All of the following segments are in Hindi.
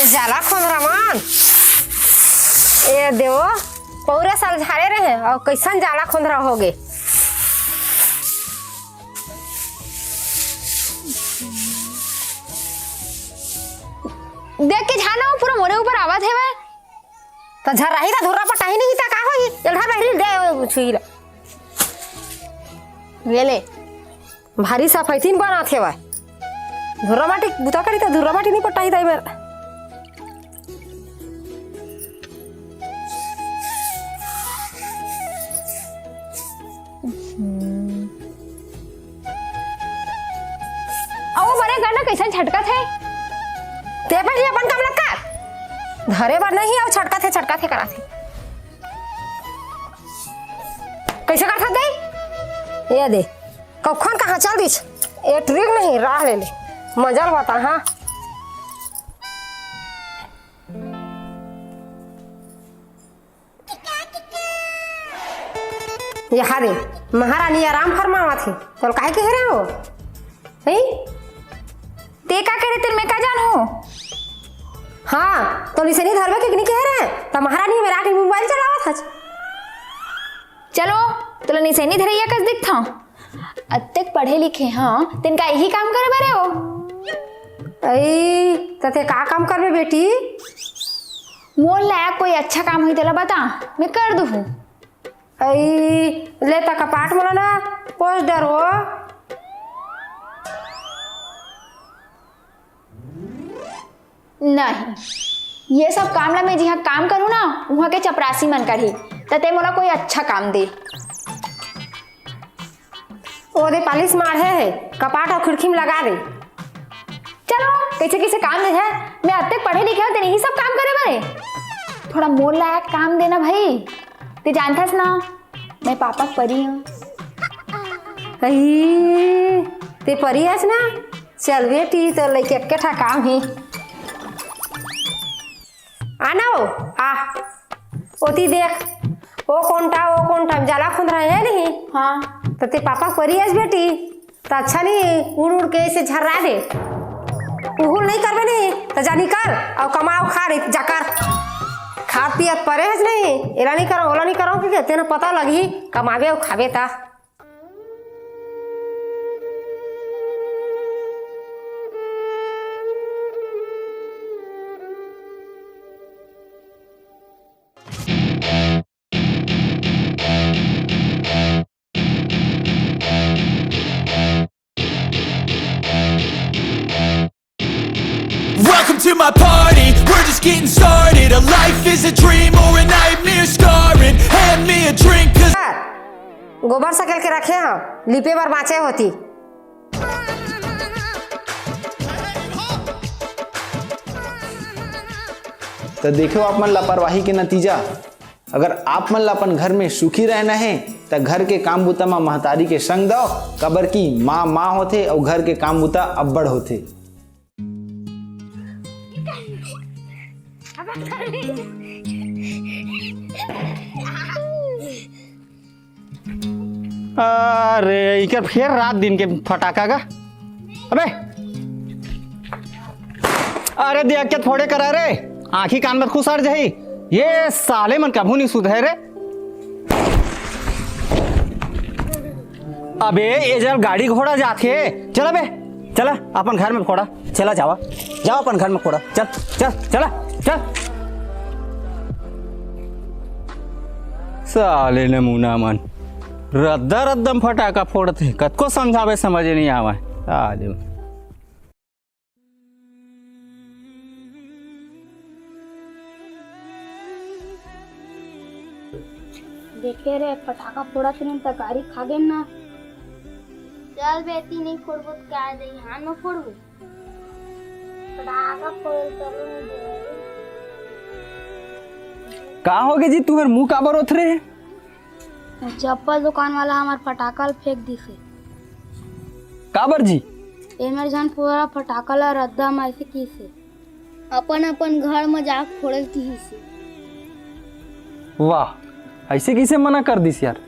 जाला खोंदरा मन ए देवो पूरे साल झाड़े रहे और कैसन जाला खोंदरा हो गए। देख के झाना पूरा मोरे ऊपर आवाज है वे तो झराही का धुर्रा पटाही नहीं ता का होई जल्दा बहरी दे छुईला ये ले भारी सफाईतीन बना थे वा धुर्रा माटी बुता करी तो धुर्रा माटी नहीं पटाही दाई बेर आओ बरे गाना कैसन झटका थे ते पर ये अपन काम लगा धरे बार नहीं और छटका थे करा थे कैसे करता दे ये दे कखन कहाँ चल दिस ये ट्रिक नहीं राह ले ले मजा बता। हाँ यहाँ दे महारानी आराम फरमावा थी तो काहे के रहे हो ते का करे तेरे में का जान हो। हाँ तो निशानी धरवे के नहीं कह रहे हैं तो महारानी मेरा के मोबाइल चलावा था। चलो तो निशानी धरैया कस दिख था अतक पढ़े लिखे हाँ तिनका यही काम करे बरे हो। ऐ तते का काम करबे बेटी मोल लायक कोई अच्छा काम हुई तेला बता मैं कर दूँ। ऐ ले ता कपाट मोला ना पोस्ट डर हो नहीं ये सब काम ला मैं जहाँ काम करूँ ना वहाँ के चपरासी मन कर ही तते मोला कोई अच्छा काम दे। ओ दे पालिश मार है कपाट और खिड़की में लगा दे। चलो कैसे कैसे काम दे है मैं अब तक पढ़े लिखे हो नहीं सब काम करे बरे थोड़ा मोल लायक काम देना भाई ते जानथस ना मैं पापा परी हूँ। ते परी है ना चल बेटी तो लेके इकट्ठा काम ही आना हो आ ओती देख वो कौन जाला खुद रहे है नहीं। हाँ तो ते पापा परी है बेटी तो अच्छा नहीं उड़ उड़ के ऐसे झर्रा दे उहुल नहीं करबे नहीं तो जानी कर और कमाओ खा रही जाकर खा पियत परहेज नहीं एला नहीं करो ओला नहीं करो कि तेने पता लगी कमावे और खावे ता। Welcome to my party, we're just getting started. A life is a dream or a nightmare scarring. Hand me a drink cause गोबर सकेल के रखे हैं लिपे बार बाँचे होती। तो देखो आप मन लापरवाही के नतीजा अगर आप मन अपन घर में सुखी रहना है तो घर के काम बुता में महतारी के संग दो कबर की माँ होते और घर के काम बुता अब्बड़ होते। अरे इकर फिर रात दिन के फटाका का अबे अरे देख के थोड़े करा रे आँखी कान में खुसर जाही ये साले मन कभू नहीं सुधे रे। अबे ये जब गाड़ी घोड़ा जाते चला बे चला अपन घर में फोड़ा चला जावा जाओ अपन घर में फोड़ा चल चल चला चल साले नमूना मन रद्दा रद्दम फटाका फोड़ते कतको समझावे समझ नहीं आवा साले देखे रे पटाखा फोड़ा फिर तरकारी खा गए ना चल बेटी नहीं फोड़बो तो क्या दे हां में फोड़बो पटाखा फोड़ करूं का हो गए जी तुम्हारे मुंह काबर उतरे चप्पल दुकान वाला हमार पटाखा फेंक दिसे काबर जी एमर जान पूरा पटाखा ला रद्दा मार से किसे अपन अपन घर में जाके फोड़ल की से। वाह ऐसे किसे मना कर दिस यार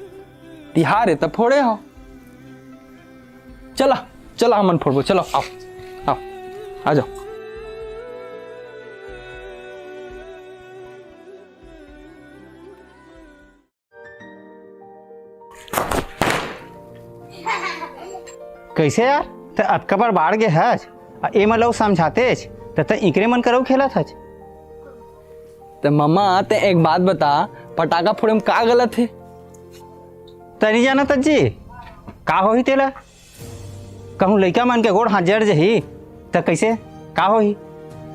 तिहार है तब फोड़े हो चला चला हमन फोड़बो चलो आओ आओ आ जाओ कैसे यार तो अतका बार बाढ़ गए हज ए मन लोग समझाते तो इकरे मन करो खेलत हज। तो मम्मा ते एक बात बता, पटाखा फोड़े में का गलत है? तनी जाना जी का होही तेला कहूँ लइका मन के गोड़ हाथ जड़ जही तो कैसे का होही।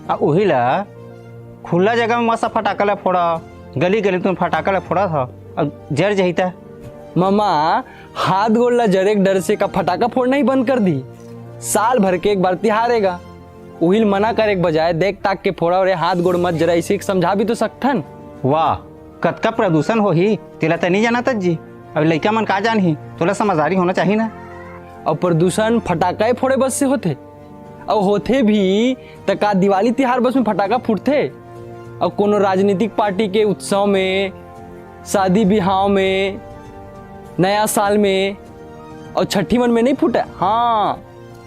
आ वही ला खुला जगह में मस्त फटाका ला फोड़ा, गली गली तुम फटाका ला फोड़ा था और जड़ जही था। मम्मा हाथ गोड़ ला जरे के डर से का फटाखा फोड़ना ही बंद कर दी? साल भर के एक बार तिहारेगा, उहिल मना करे के बजाय देख ताक के फोड़ा और हाथ गोड़ मत जरा, इसी समझा भी तो सकथन। वाह कतका प्रदूषण होही तेला तनी जाना जी। अब लइका मन का जानही, तोला समझदारी होना चाहिए ना। और प्रदूषण फटाका ही फोड़े बस से होते, और होते भी तो का दिवाली तिहार बस में फटाखा फूटते? और कोनो राजनीतिक पार्टी के उत्सव में, शादी ब्याह में, नया साल में और छठी मन में नहीं फूटा? हाँ,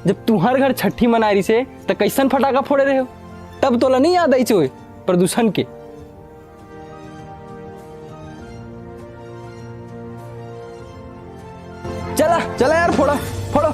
जब तुम्हारे घर छठी मना रही से तो कैसन फटाखा फोड़े रहे हो? तब तोला नहीं याद आई चोए प्रदूषण के? चला चला यार, फोड़ा फोड़ो।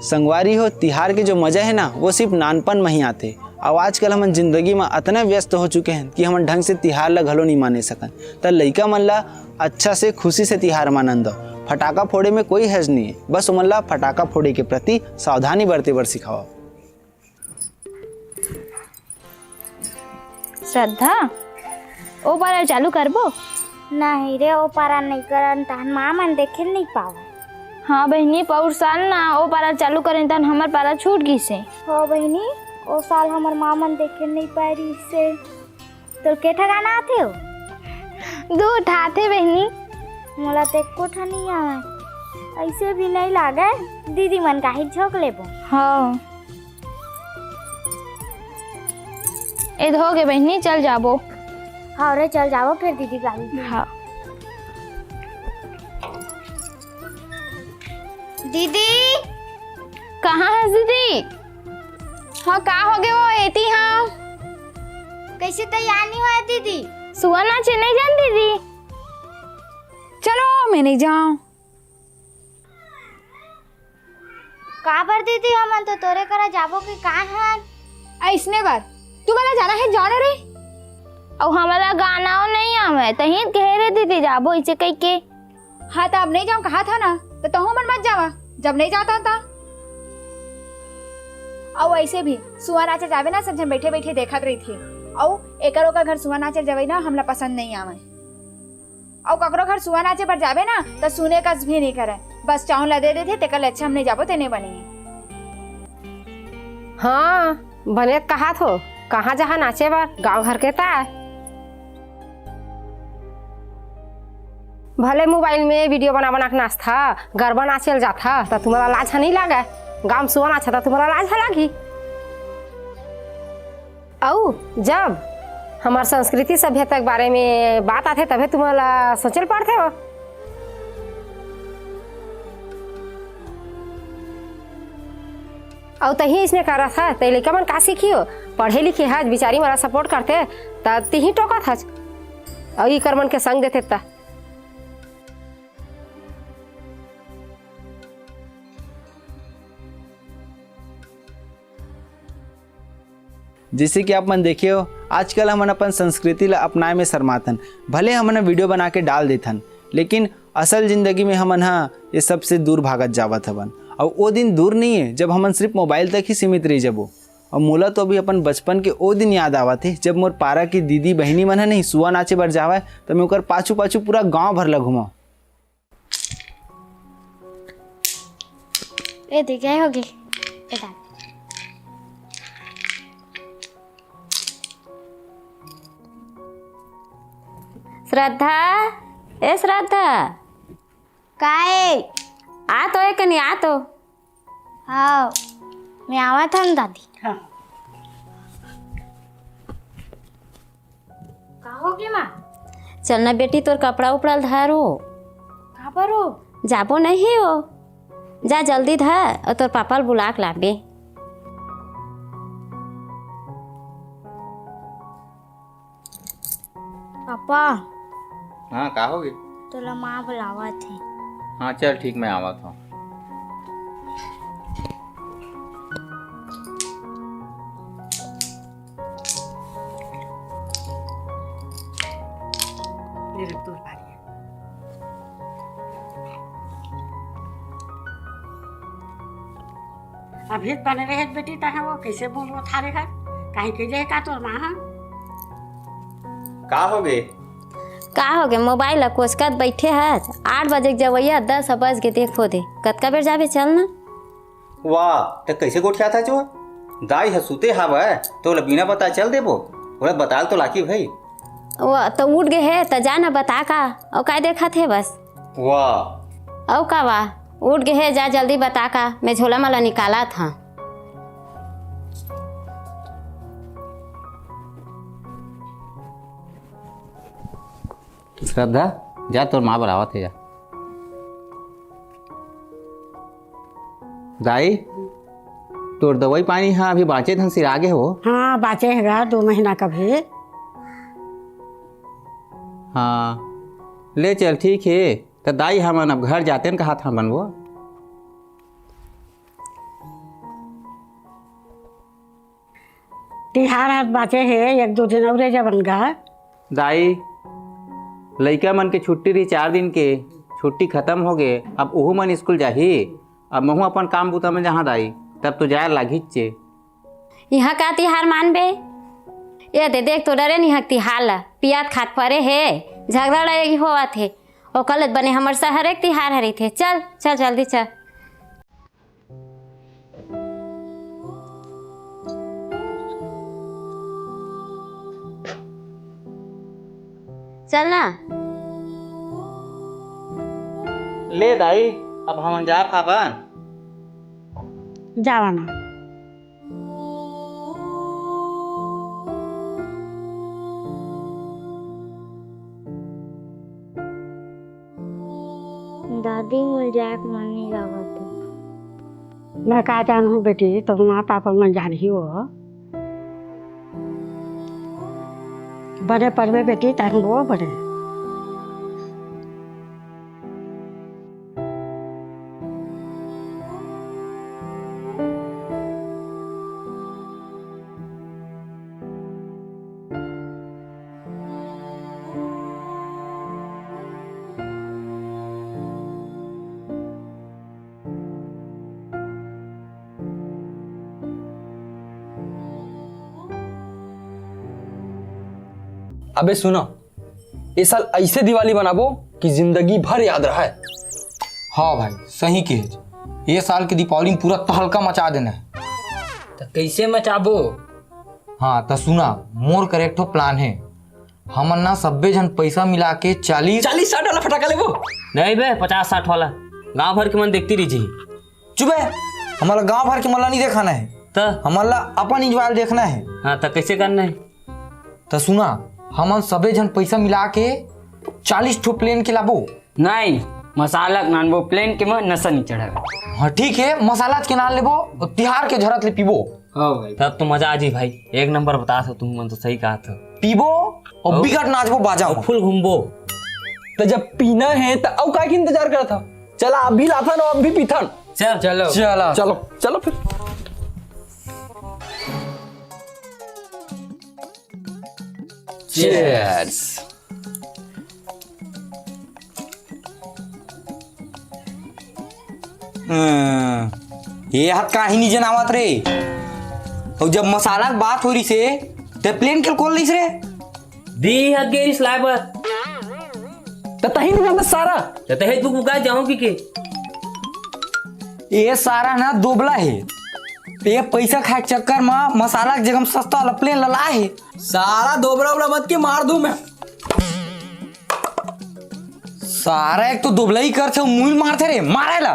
संगवारी हो, तिहार के जो मजा है ना वो सिर्फ नानपन में ही आते। अब आजकल हम जिंदगी में इतना व्यस्त हो चुके हैं कि हम ढंग से तिहार ला घलो नहीं माने सकन। तो लइका मन ला अच्छा से खुशी से तिहार मानन दो। फटाका फोड़े में कोई हर्ज नहीं है, बस उमन ला फटाका फोड़े के प्रति सावधानी बरते बर सिखाओ। श्रद्धा ओ बार चालू करबो? नहीं रे, ओ पारा नहीं करन तहन माँ मन देखे नहीं पावे। हाँ बहनी, पौर साल ना ओ पारा चालू करें तन हमर पारा छूट गई से। हो बहनी, ओ साल हमर माँ मन देखे नहीं पाई रही से। तो के ठगाना आथे हो? दू ठाथे बहनी। मोला तो एको ठा नहीं आवे, ऐसे भी नहीं लागे दीदी मन का ही झोंक लेबो। हाँ ए हो गए बहनी, चल जाबो। हाँ रे चल जाओ फिर दीदी गाड़ी। हाँ दीदी कहाँ है दीदी? हाँ का हो गए वो एती? हाँ कैसे तैयार नहीं हुआ दीदी? सुआ नाचे नहीं जान दीदी? चलो मैं नहीं जाऊँ। का बर दीदी, हम तो तोरे करा जाबो के कहाँ है? ऐसने बार तू वाला जाना है जाने रे। और हमारा गाना नहीं आवे तही कह रहे दीदी जाबो इसे कह के। हाँ तो अब नहीं जाऊँ कहा था ना, तो तहु मन मत जावा जब नहीं जाता था। और ऐसे भी सुआ नाचे जावे ना, सब जन बैठे बैठे देखत रही थी। और एकर ओकर घर सुआ नाचे जावे ना हमला पसंद नहीं आवे। और ककरो घर सुआ नाचे पर जावे ना तो सुने का भी नहीं करे, बस चाउन ला दे देते तेकल अच्छा हम नहीं जाबो तेने बनी। हाँ बने कहा थो कहाँ जहाँ नाचे बार गाँव घर के ता भले मोबाइल में वीडियो बना बना के नाचता, गरबा नाचल जाता तो तुम्हारा लाज नहीं लागे। गाँव सुआ नाचा तो तुम्हारा लाज लागी। औ जब हमार संस्कृति सभ्यता के बारे में बात आते तभी तुम्हारा सोचल पड़ते हो। और तही इसने करा था तो लड़का मन का सीखियो, पढ़े लिखे हज बिचारी मारा सपोर्ट करते तब तिही टोकत हज और ई कर मन के संग देते ता। जैसे कि आप मन देखिए हो, आजकल हमन अपन संस्कृति ला अपनाए में शर्मातन। भले हमन वीडियो बना के डाल देथन, लेकिन असल जिंदगी में हमन ये सबसे दूर भागत जावत हवन। और वो दिन दूर नहीं है जब हमन सिर्फ मोबाइल तक ही सीमित रह जबो। और मोला तो अभी अपन बचपन के वो दिन याद आवत है जब मोर पारा की दीदी बहनी मन नहीं सुआ नाचे बर जावे तो मैं ओकर पाछू पाछू पूरा गांव भर ला घुमा। ए देखे होगी एटा श्रद्धा, ए श्रद्धा काहे आ तो है कनी आ तो। हाँ मैं आवा था ना दादी। हाँ का होगी माँ? चलना बेटी तोर कपड़ा उपड़ा धारो। कहाँ पर हो? जाबो नहीं हो, जा जल्दी धर और तोर पापा बुला के लाबे। पापा हाँ का होगी? तोला माँ बुलावा थे। हाँ चल ठीक, मैं आवा था। अभी बने रहे बेटी तहाँ वो कैसे बोलो थारे घर कहीं के लिए का तोर माँ हाँ? का हो गए? का हो गए मोबाइल कोसकत बैठे है 8 बजे जवैया 10 बज के देखो दे कतका बेर जाबे चल ना। वाह तो कैसे गोठिया था जो दाई हसूते हवा तो बिना बता चल देबो ओरा बताल तो लाकी भाई। वो तो उठ गए है तो जाना बता का और का देखा थे बस। वाह औ का वाह उठ गए है जा जल्दी बता का मैं झोला माला निकाला था। श्रद्धा जा तोर माँ बुलावा थे जा। दाई तोर दवाई पानी हाँ अभी बाँचे ढंग से आगे हो। हाँ बाचे है 2 महीना का भी। हाँ ले चल ठीक है तो दाई हमन अब घर जाते न कहा था बनबो। तिहार हाथ बाचे है 1-2 दिन और जबनगा। दाई लइका मन के छुट्टी रही 4 दिन के छुट्टी खत्म हो गए अब ओहू मन स्कूल जाही अब महू अपन काम बूता में जहाँ दाई तब तो जाए लागी चे। यहाँ का तिहार मानबे ये दे देख तो डरे नहीं तिहार ला पियात खात परे है झगड़ा लड़ेगी होवा थे और कल बने हमर शहर एक तिहार हरी थे। चल चल जल्दी चल चल ना। ले दाई अब हम जा पावन जावाना दादी मिल जाए मन नहीं लागत। मैं का जानू बेटी तो माँ पापा मन जान ही हो बड़े पढ़वे बेटी तक वो बड़े। अबे सुनो इस साल ऐसे दिवाली बनाबो कि जिंदगी भर याद रहे। हाँ भाई सही कहे ये साल की दीपावली में पूरा तहलका मचा देना है। तो कैसे मचाबो? हाँ तो सुना मोर करेक्ट प्लान है हमन ना सब्बे जन पैसा मिला के 40-60 वाला फटाका लेबो। नहीं बे 50-60 वाला गांव भर के मन देखती रही जी। चुप है हमारा गांव भर के मल्ला नहीं देखना है तो हमारा अपन इंजॉय देखना है। हाँ तो कैसे करना है? तो सुना हमन सबे जन पैसा मिला के 40 ठो प्लेन के लाबो। नहीं मसाला नानबो प्लेन के में नशा नहीं चढ़ावे। हाँ ठीक है मसाला के नान लेबो और तिहार के झरत ले पीबो। हाँ भाई तब तो मजा आ जी भाई। एक नंबर बता सो तुम मन तो सही कहा था। पीबो और बिगट नाचबो बाजाओ फुल घूमबो। तो जब पीना है तो अब का इंतजार करा था। चला अभी लाथन और अब भी पीथन। चल चलो चला चलो चलो फिर। Cheers. ये हाथ काहे नहीं जनावत रे और जब मसाला की बात हो रही से ते प्लेन के खोल लीस रे दी हक गेरी स्लाइबर तो तही नहीं बस सारा तो तहे तू का जाऊं के ये सारा ना दोबला है ये पैसा खाए चक्कर में मसाला की जगह सस्ता वाला प्लेन लला है। सारा दोबरा उबरा मत के मार दूं मैं। सारा एक तो दोबला ही कर छे मुंह मारते रे मारेला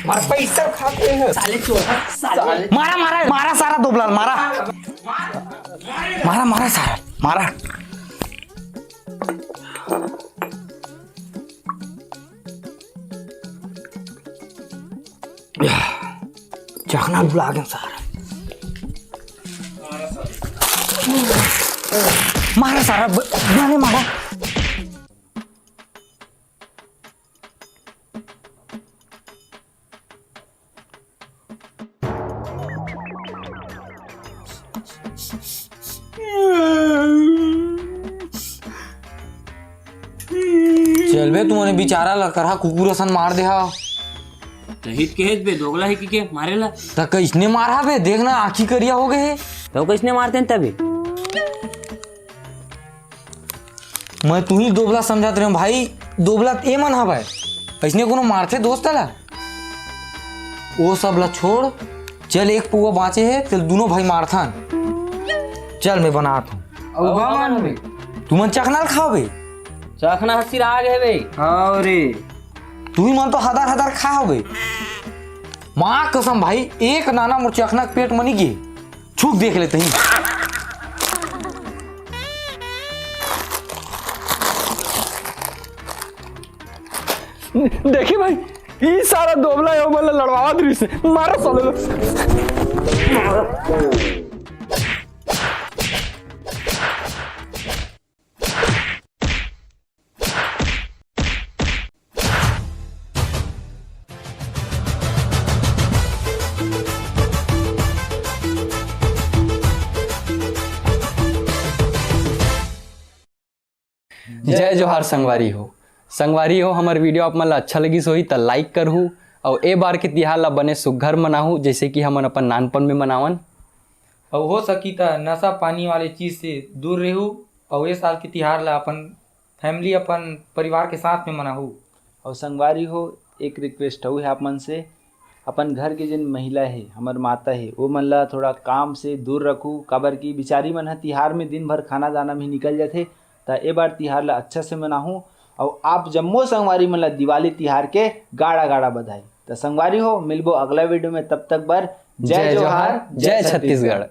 मार पैसा खाते हैं साले चोर साले। मारा मारा मारा सारा दोबला मारा मारा मारा सारा मारा। चखना बुला गया सारा। मारा सारा मैंने मारा। चल बे तुमने बेचारा लकड़ा कुकुर असन मार दे हा। हित के हेत बे दोगला है कि के मारेला त किसने मारा बे? देखना आँखी करिया हो गए है। तो किसने मारते हैं तभी? मैं तू ही दोबला समझाते रहे भाई। दोबला ए मन हा भाई, ऐसने कोनो मारते दोस्त ला वो सब ला छोड़। चल एक पुआ बाँचे है चल दोनों भाई मारथन। चल मैं बनाता हूँ। तुमन चखना खाओ बे। चखना हसीर आ गए बे। हाँ रे तू ही मन तो हदार हदार खाओ बे। माँ कसम भाई एक नाना मोर चखना पेट मनी गे छूक देख लेते ही। देखी भाई ये सारा दोबला है मतलब लड़वावा दृश्य से मारो साले। जय जोहार संगवारी हो। संगवारी हो हमार वीडियो आप मन ला अच्छा लगी सोही तो लाइक करहू और ए बार के तिहार ला बने सुघर मनाहू जैसे कि हमन अपन नानपन में मनावन। और हो सकी तो नशा पानी वाले चीज़ से दूर रहू और ये साल के तिहार ला अपन फैमिली अपन परिवार के साथ में मनाहू। और संगवारी हो एक रिक्वेस्ट हो है आप मन से, अपन घर के जिन महिला है हमार माता है वो मन ला थोड़ा काम से दूर रखू। काबर की बिचारी मन ह तिहार में दिन भर खाना दाना में निकल जाते। तो ए बार तिहार ला अच्छा से मनाहूँ और आप जम्मो संगवारी मन ला दिवाली तिहार के गाड़ा गाड़ा बधाई। तो संगवारी हो मिलबो अगला वीडियो में, तब तक बर जय जोहार जय छत्तीसगढ़।